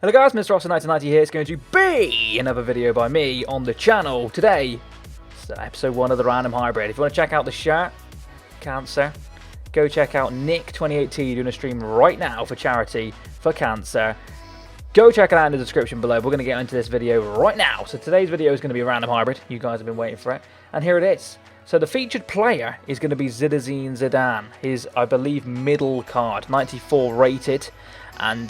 Hello guys, Mr. Ross1990 here. It's going to be another video by me on the channel. Today, it's episode 1 of the Random Hybrid. If you want to check out the shirt, cancer, go check out Nick2018 doing a stream right now for charity for cancer. Go check it out in the description below. We're going to get into this video right now. So today's video is going to be a Random Hybrid. You guys have been waiting for it. And here it is. So the featured player is going to be Zidane. His, I believe, middle card, 94 rated. And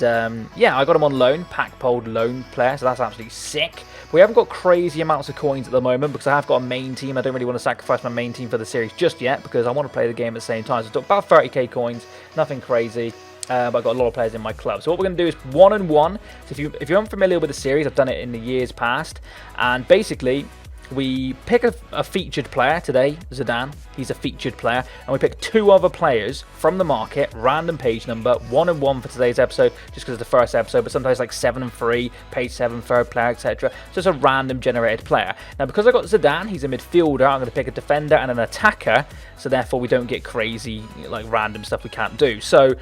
yeah, I got him on loan, pack-pulled loan player, so that's absolutely sick. But we haven't got crazy amounts of coins at the moment because I have got a main team. I don't really want to sacrifice my main team for the series just yet because I want to play the game at the same time. So it's about 30k coins, nothing crazy. But I've got a lot of players in my club. So what we're going to do is 1-on-1. So if you're unfamiliar with the series, I've done it in the years past. And basically, we pick a featured player today, Zidane. He's a featured player. And we pick 2 other players from the market, random page number, 1-on-1 for today's episode, just because it's the first episode, but sometimes like 7-3, page 7, third player, etc. So it's a random generated player. Now, because I got Zidane, he's a midfielder, I'm going to pick a defender and an attacker, so therefore we don't get crazy, like random stuff we can't do. So,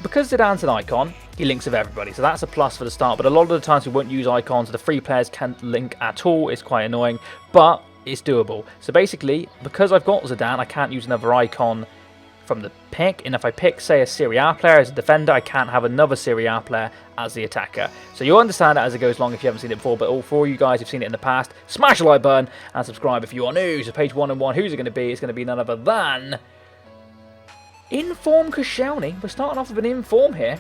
because Zidane's an icon, he links with everybody, so that's a plus for the start, but a lot of the times we won't use icons, so the free players can't link at all. It's quite annoying, but it's doable. So basically, because I've got Zidane, I can't use another icon from the pick, and if I pick, say, a Serie A player as a defender, I can't have another Serie A player as the attacker. So you'll understand that as it goes along if you haven't seen it before, but all for you guys who've seen it in the past, smash the like button and subscribe if you are new. So page 1-on-1, who's it going to be? It's going to be none other than Inform Koscielny. We're starting off with an inform here.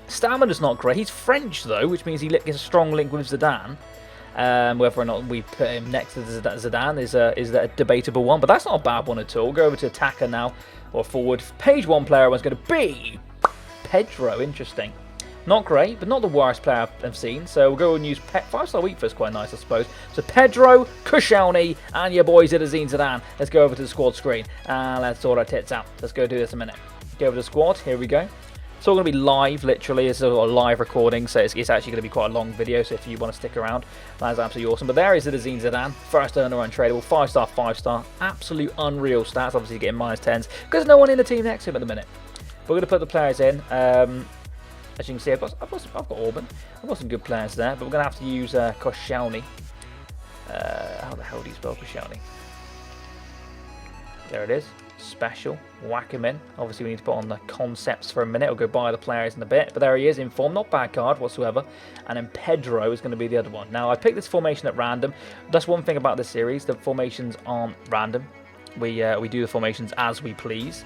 Stamina's not great. He's French though, which means he gets a strong link with Zidane. Whether or not we put him next to Zidane is a debatable one, but that's not a bad one at all. We'll go over to attacker now, or forward. Page 1 player was going to be Pedro. Interesting. Not great, but not the worst player I've seen. So we'll go and use 5-star weak first, quite nice, I suppose. So Pedro, Koscielny, and your boy Zidane. Let's go over to the squad screen and let's sort our tits out. Let's go do this in a minute. Go over to the squad. Here we go. It's all going to be live, literally. It's a live recording, so it's actually going to be quite a long video. So if you want to stick around, that's absolutely awesome. But there is Zidane, first earner untradeable, 5-star, 5-star, absolute unreal stats. Obviously getting -10s because no one in the team next to him at the minute. But we're going to put the players in. As you can see, I've got Orban. I've got some good players there, but we're going to have to use Koscielny. How the hell do you spell Koscielny? There it is. Special. Whack him in. Obviously, we need to put on the concepts for a minute. We'll go buy the players in a bit. But there he is, in form. Not bad card whatsoever. And then Pedro is going to be the other one. Now, I picked this formation at random. That's one thing about this series. The formations aren't random. We do the formations as we please.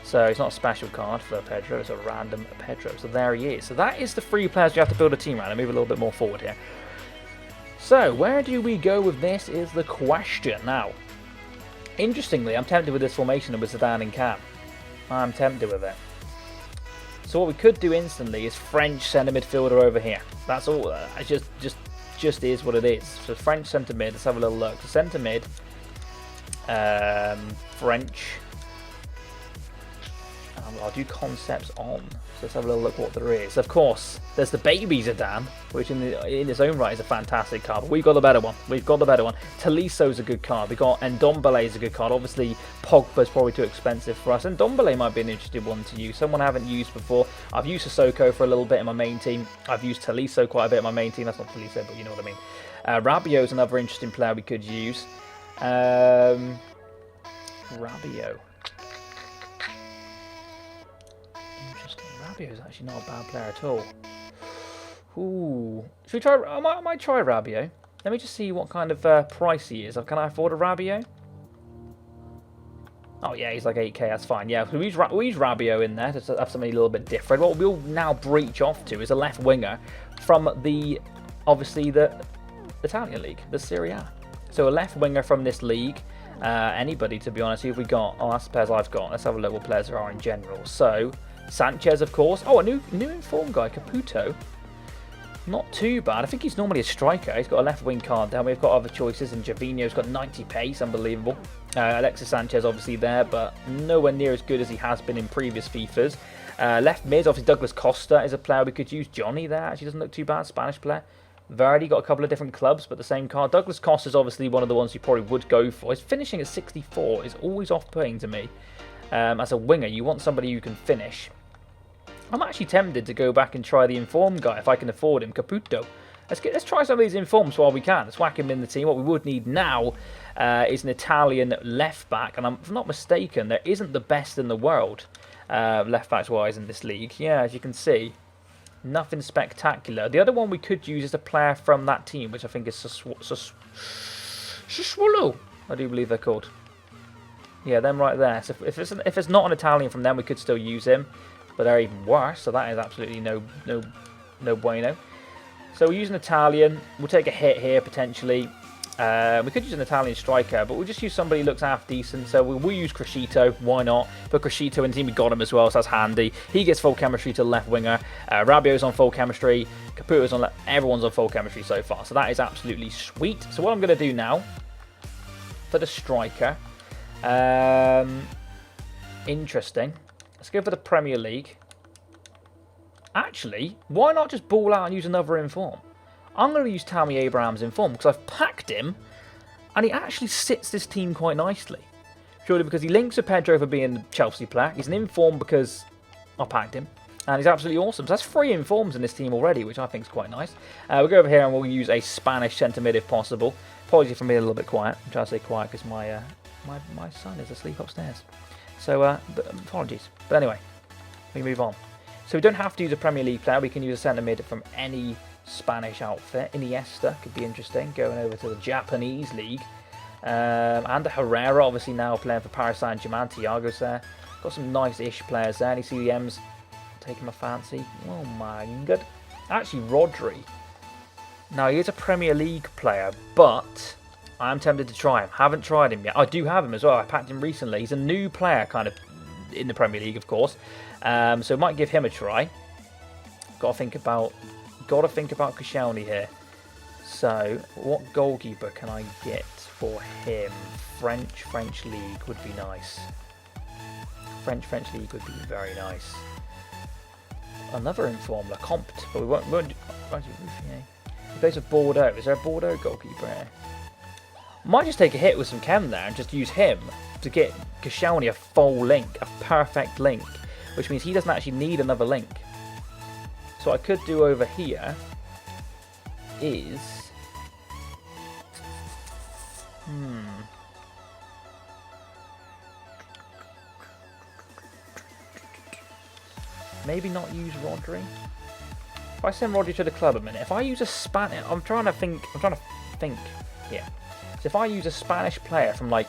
So it's not a special card for Pedro, it's a random Pedro. So there he is. So that is the 3 players you have to build a team around. I'll move a little bit more forward here. So where do we go with this is the question. Now, interestingly, I'm tempted with this formation with Zidane and Cam. I'm tempted with it. So what we could do instantly is French centre midfielder over here. That's all. It just is what it is. So French centre mid. Let's have a little look. So centre mid, French. I'll do concepts on. So let's have a little look what there is. Of course, there's the baby Zidane, which in its own right is a fantastic card. But we've got the better one. We've got the better one. Toliso's a good card. We've got Ndombele's a good card. Obviously, Pogba's probably too expensive for us. Ndombele might be an interesting one to use. Someone I haven't used before. I've used Sissoko for a little bit in my main team. I've used Toliso quite a bit in my main team. That's not Toliso, but you know what I mean. Rabiot's another interesting player we could use. Rabiot. Is actually not a bad player at all. Ooh, should we try? I might try Rabiot. Let me just see what kind of price he is. Can I afford a Rabiot? Oh yeah, he's like 8k. That's fine. Yeah, we'll use Rabiot in there to have something a little bit different. What we'll now breach off to is a left winger from obviously the Italian league, the Serie A. So a left winger from this league. Anybody, to be honest. Who have we got? Oh, that's the players I've got. Let's have a look what players there are in general. So Sanchez, of course. Oh, a new informed guy, Caputo. Not too bad. I think he's normally a striker. He's got a left wing card. Then we've got other choices, and Gervinho's got 90 pace, unbelievable. Alexis Sanchez obviously there, but nowhere near as good as he has been in previous FIFAs. Left mid, obviously Douglas Costa is a player we could use. Johnny there actually doesn't look too bad. Spanish player. Verdi got a couple of different clubs, but the same card. Douglas Costa is obviously one of the ones you probably would go for. His finishing at 64 is always off-putting to me. As a winger, you want somebody who can finish. I'm actually tempted to go back and try the informed guy if I can afford him, Caputo. Let's try some of these informs while we can. Let's whack him in the team. What we would need now is an Italian left back, and if I'm not mistaken, there isn't the best in the world left backs wise in this league. Yeah, as you can see, nothing spectacular. The other one we could use is a player from that team, which I think is Sassuolo. I do believe they're called. Yeah, them right there. So if it's not an Italian from them, we could still use him, but they're even worse. So that is absolutely no bueno. So we'll use an Italian. We'll take a hit here, potentially. We could use an Italian striker, but we'll just use somebody who looks half decent. So we'll use Crescito. Why not? Put Crescito in the team. We got him as well, so that's handy. He gets full chemistry to the left winger. Rabiot's on full chemistry. Caputo's on left. Everyone's on full chemistry so far. So that is absolutely sweet. So what I'm going to do now, for the striker, interesting. Let's go for the Premier League. Actually, why not just ball out and use another inform? I'm going to use Tammy Abraham's inform because I've packed him and he actually sits this team quite nicely. Surely because he links with Pedro for being a Chelsea player. He's an inform because I packed him and he's absolutely awesome. So that's 3 informs in this team already, which I think is quite nice. We'll go over here and we'll use a Spanish centre mid if possible. Apologies for being a little bit quiet. I'm trying to say quiet because my son is asleep upstairs. So apologies. But anyway, we move on. So we don't have to use a Premier League player. We can use a centre mid from any Spanish outfit. Iniesta could be interesting, going over to the Japanese league. And Herrera, obviously now playing for Paris Saint-Germain. Thiago's there. Got some nice-ish players there. Any CDMs taking my fancy. Oh my god. Actually, Rodri. Now, he is a Premier League player, but I am tempted to try him. Haven't tried him yet. I do have him as well. I packed him recently. He's a new player, kind of, in the Premier League, of course. So might give him a try. Got to think about Koscielny here. So what goalkeeper can I get for him? French league would be nice. French league would be very nice. Another inform, Compt, but we won't do Ruffier. He plays with Bordeaux. Is there a Bordeaux goalkeeper here? Might just take a hit with some chem there and just use him to get Koscielny a full link, a perfect link, which means he doesn't actually need another link. So what I could do over here is... maybe not use Rodri. If I send Rodri to the club a minute, if I use a Spanish... I'm trying to think here. So if I use a Spanish player from like...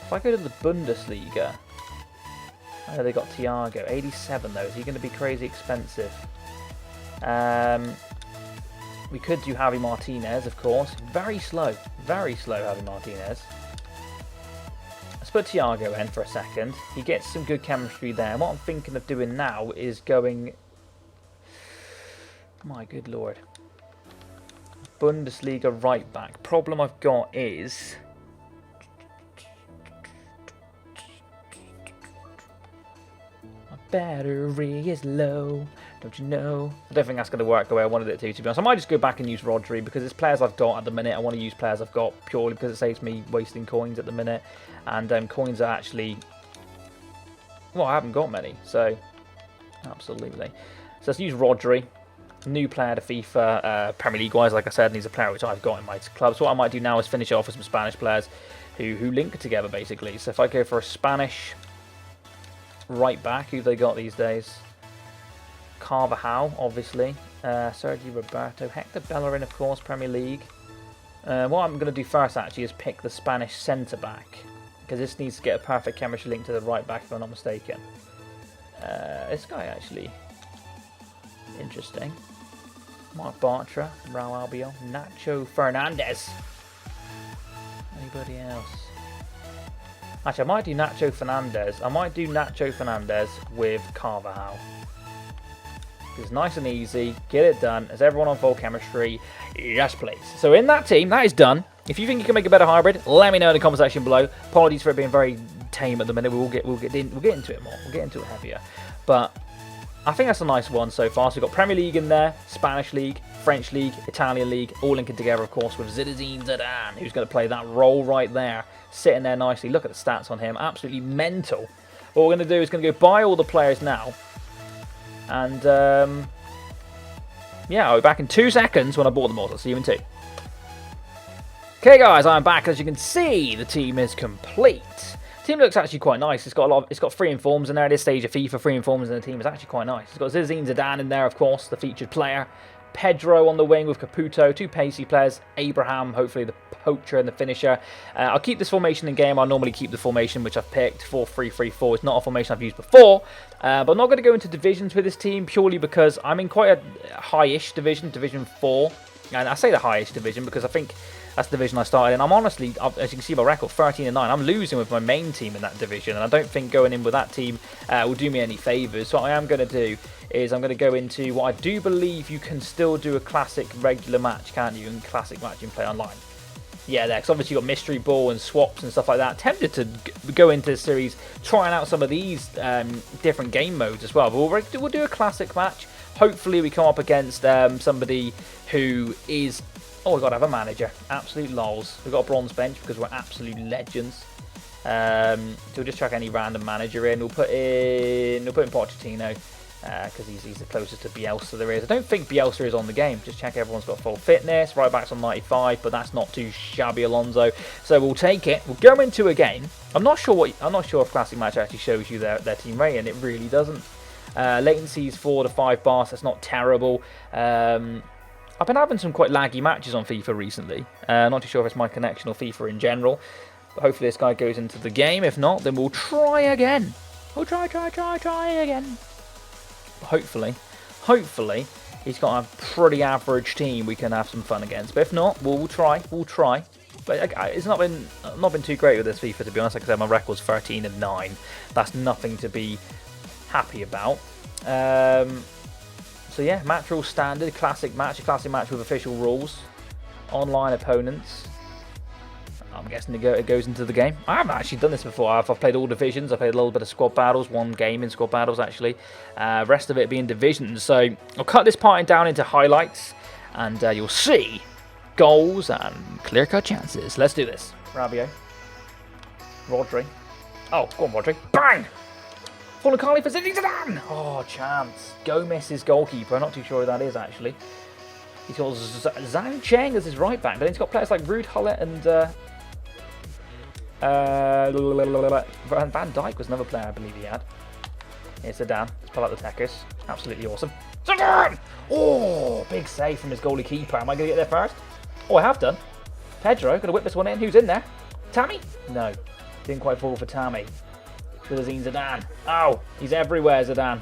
if I go to the Bundesliga... I know they got Thiago. 87 though. Is he going to be crazy expensive? We could do Javi Martinez, of course. Very slow. Very slow, Javi Martinez. Let's put Thiago in for a second. He gets some good chemistry there. And what I'm thinking of doing now is going... my good lord. Bundesliga right back. Problem I've got is... battery is low, don't you know? I don't think that's going to work the way I wanted it to be honest. I might just go back and use Rodri because it's players I've got at the minute. I want to use players I've got purely because it saves me wasting coins at the minute. And coins are actually... well, I haven't got many, so... absolutely. So let's use Rodri. New player to FIFA, Premier League wise, like I said, and he's a player which I've got in my club. So what I might do now is finish it off with some Spanish players who link together basically. So if I go for a Spanish... right back, who they got these days? Carvajal, obviously. Sergio Roberto. Hector Bellerin, of course, Premier League. What I'm going to do first, actually, is pick the Spanish centre-back. Because this needs to get a perfect chemistry link to the right back, if I'm not mistaken. This guy, actually. Interesting. Mark Bartra, Raul Albiol. Nacho Fernandez. Anybody else? Actually, I might do Nacho Fernandez. I might do Nacho Fernandez with Carvajal. It's nice and easy. Get it done. Is everyone on full chemistry? Yes, please. So in that team, that is done. If you think you can make a better hybrid, let me know in the comment section below. Apologies for it being very tame at the minute. We'll get into it more. We'll get into it heavier. But I think that's a nice one so far. So we've got Premier League in there, Spanish League, French League, Italian League, all linking together, of course, with Zidane, who's going to play that role right there, sitting there nicely. Look at the stats on him, absolutely mental. what we're going to do is going to go buy all the players now. And, yeah, I'll be back in 2 seconds when I bought them all. I'll see you in 2. Okay, guys, I'm back. As you can see, the team is complete. The team looks actually quite nice. It's got 3 informs in there at this stage of FIFA. 3 informs in the team is actually quite nice. It's got Zidane in there, of course, the featured player. Pedro on the wing with Caputo, 2 pacey players. Abraham, hopefully the poacher and the finisher. I'll keep this formation in game. I'll normally keep the formation which I've picked, 4-3-3-4. It's not a formation I've used before. But I'm not going to go into divisions with this team purely because I'm in quite a high-ish division, Division 4. And I say the high-ish division because I think that's the division I started in. I'm honestly, as you can see my record, 13-9. I'm losing with my main team in that division, and I don't think going in with that team will do me any favours. So what I am going to do is I'm going to go into what I do believe you can still do a classic regular match, can't you? And classic match you can play online. Yeah, there, because obviously you've got mystery ball and swaps and stuff like that. Tempted to go into the series trying out some of these different game modes as well. But we'll do a classic match. Hopefully we come up against somebody who is... Oh, we've got to have a manager. Absolute lols. We've got a bronze bench because we're absolute legends. So we'll just chuck any random manager in. We'll put in Pochettino because he's the closest to Bielsa there is. I don't think Bielsa is on the game. Just check everyone's got full fitness. Right back's on 95, but that's not too shabby, Alonso. So we'll take it. We'll go into a game. I'm not sure if Classic Match actually shows you their team rating. It really doesn't. Latency's 4 to 5 bars. That's not terrible. I've been having some quite laggy matches on FIFA recently. Not too sure if it's my connection or FIFA in general. But hopefully this guy goes into the game. If not, then we'll try again. We'll try again. Hopefully, he's got a pretty average team we can have some fun against. But if not, we'll try. But it's not been too great with this FIFA, to be honest. Like I said, my record's 13-9. That's nothing to be happy about. So yeah, match rules standard, a classic match with official rules, online opponents. I'm guessing it goes into the game. I haven't actually done this before. I've played all divisions. I played a little bit of squad battles, 1 game in squad battles actually. Rest of it being divisions. So I'll cut this part down into highlights, and you'll see goals and clear-cut chances. Let's do this. Rabiot, Rodri. Oh, go on, Rodri. Bang! Fallen Carly for Zidane! Oh, chance. Gomez's goalkeeper. I'm not too sure who that is, actually. He's got Zhang Cheng as his right back, but then he's got players like Ruud Gullit and... Van Dijk was another player I believe he had. Here's Zidane. Let's pull out the Tekers. Absolutely awesome. Zidane! Oh, big save from his goalie keeper. Am I going to get there first? Oh, I have done. Pedro, going to whip this one in. Who's in there? Tammy? No. Didn't quite fall for Tammy. Should have seen Zidane. Oh, he's everywhere, Zidane.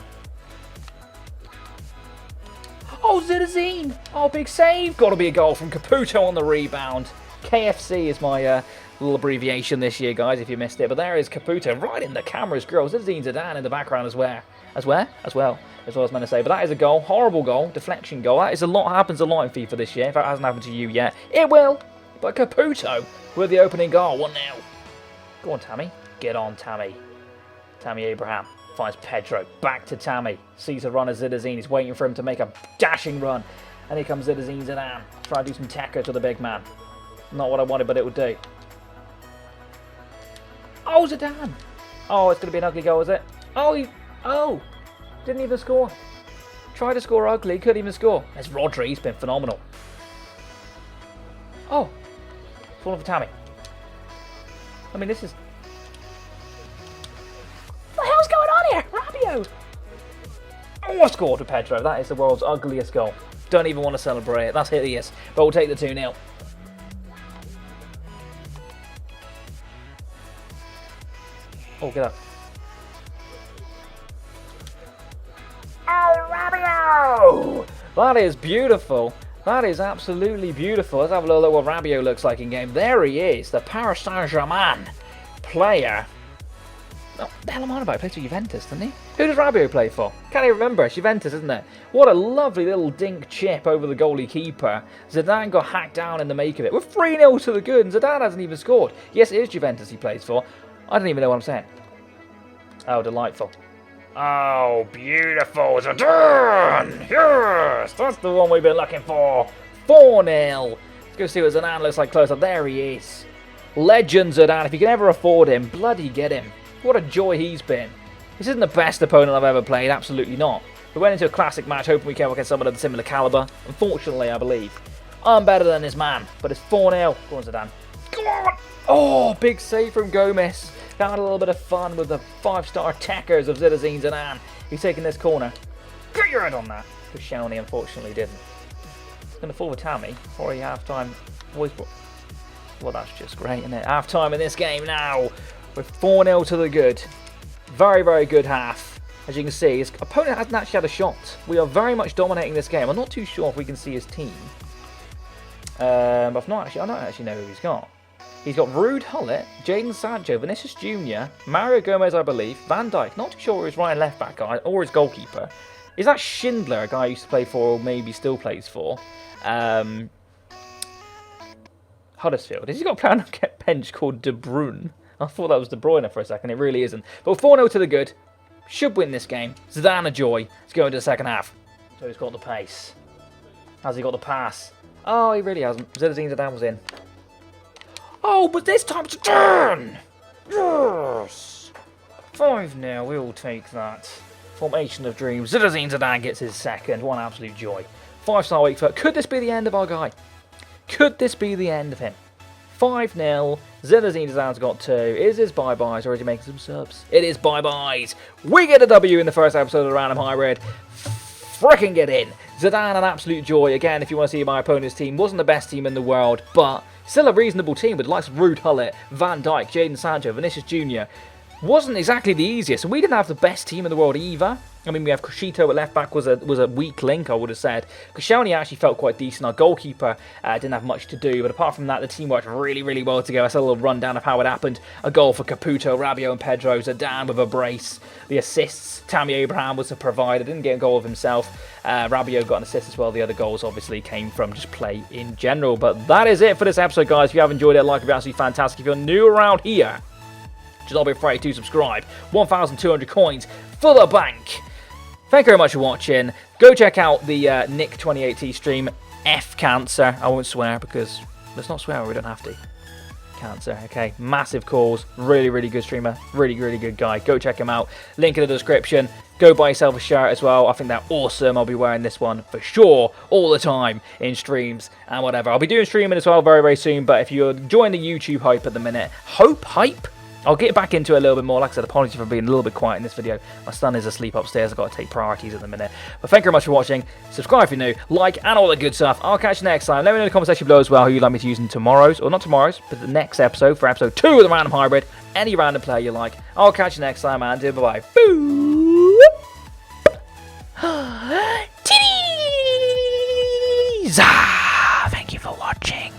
Oh, Zidane! Oh, big save. Got to be a goal from Caputo on the rebound. KFC is my little abbreviation this year, guys, if you missed it. But there is Caputo right in the camera's grill. Zidane in the background as well. As well, that's what I was meant to say. But that is a goal. Horrible goal. Deflection goal. That is a lot. Happens a lot in FIFA this year. If that hasn't happened to you yet, it will. But Caputo with the opening goal. 1-0. Go on, Tammy. Get on, Tammy. Tammy Abraham finds Pedro. Back to Tammy. Sees a run of Zidane. He's waiting for him to make a dashing run. And here comes Zidane. Try to do some tackle to the big man. Not what I wanted, but it would do. Oh, Zidane! Oh, it's going to be an ugly goal, is it? Oh! Didn't even score. Tried to score ugly, couldn't even score. There's Rodri, he's been phenomenal. Oh! Falling for Tammy. I mean, this is... What the hell's going on here? Rabiot! Oh, I scored with Pedro. That is the world's ugliest goal. Don't even want to celebrate it. That's hideous. But we'll take the 2-0. Oh, get up. Oh, Rabiot! That is beautiful. That is absolutely beautiful. Let's have a look at what Rabiot looks like in game. There he is, the Paris Saint-Germain player. Oh, the hell am I on about? He plays for Juventus, doesn't he? Who does Rabiot play for? Can't even remember. It's Juventus, isn't it? What a lovely little dink chip over the goalie keeper. Zidane got hacked down in the make of it. We're 3-0 to the good, and Zidane hasn't even scored. Yes, it is Juventus he plays for. I don't even know what I'm saying. Oh, delightful. Oh, beautiful. Zidane! Yes! That's the one we've been looking for. 4-0. Let's go see what Zidane looks like close up. There he is. Legend Zidane. If you can ever afford him, bloody get him. What a joy he's been. This isn't the best opponent I've ever played, absolutely not. We went into a classic match hoping we came up against someone of a similar caliber. Unfortunately, I believe I'm better than this man, but it's 4-0. Go on, Zidane. Go on! Oh, big save from Gomez. Had a little bit of fun with the 5-star attackers of Zidane. He's taking this corner. Get your head on that. Koscielny unfortunately didn't. He's going to fall with Tammy for a half-time. Well, that's just great, isn't it? Half-time in this game now. We're 4-0 to the good. Very, very good half. As you can see, his opponent hasn't actually had a shot. We are very much dominating this game. I'm not too sure if we can see his team. I don't actually know who he's got. He's got Rude Hullett, Jadon Sancho, Vinicius Jr., Mario Gomez, I believe, Van Dijk. Not too sure who his right and left back guy or his goalkeeper. Is that Schindler, a guy I used to play for or maybe still plays for? Huddersfield. Has he got a player on a bench called De Bruyne? I thought that was De Bruyne for a second. It really isn't. But 4-0 to the good. Should win this game. Zidane a joy. Let's go into the second half. So he's got the pace. Has he got the pass? Oh, he really hasn't. Zidane was in. Oh, but this time it's a turn! Yes! 5-0, we'll take that. Formation of dreams. Zidane gets his second. One absolute joy. 5-star week for. Could this be the end of our guy? Could this be the end of him? 5-0. Zidane's got 2. Is this bye-byes or is he making some subs? It is bye-byes. We get a W in the first episode of the Random Hybrid. Frickin' get in. Zidane, an absolute joy. Again, if you want to see my opponent's team, wasn't the best team in the world, but still a reasonable team with the likes of Rude Hullett, Van Dijk, Jadon Sancho, Vinicius Jr. Wasn't exactly the easiest, and we didn't have the best team in the world either. I mean, we have Crescito at left back was a weak link, I would have said. Koscielny actually felt quite decent. Our goalkeeper didn't have much to do, but apart from that, the team worked really, really well together. I saw a little rundown of how it happened. A goal for Caputo, Rabiot and Pedro. Zidane with a brace. The assists, Tammy Abraham was a provider. Didn't get a goal of himself. Rabiot got an assist as well. The other goals obviously came from just play in general. But that is it for this episode, guys. If you have enjoyed it, like it would be absolutely fantastic. If you're new around here, just not be afraid to subscribe. 1,200 coins for the bank. Thank you very much for watching. Go check out the Nick 2080 stream. F Cancer. I won't swear because let's not swear. We don't have to. Cancer. Okay. Massive calls. Really, really good streamer. Really, really good guy. Go check him out. Link in the description. Go buy yourself a shirt as well. I think they're awesome. I'll be wearing this one for sure all the time in streams and whatever. I'll be doing streaming as well very, very soon. But if you're enjoying the YouTube hype at the minute, hype? I'll get back into it a little bit more. Like I said, apologies for being a little bit quiet in this video. My son is asleep upstairs. I've got to take priorities at the minute. But thank you very much for watching. Subscribe if you're new. Like and all the good stuff. I'll catch you next time. Let me know in the comment section below as well who you'd like me to use in tomorrow's, or not tomorrow's, but the next episode for episode 2 of the Random Hybrid. Any random player you like. I'll catch you next time, and bye-bye. Boo! Titties! Thank you for watching.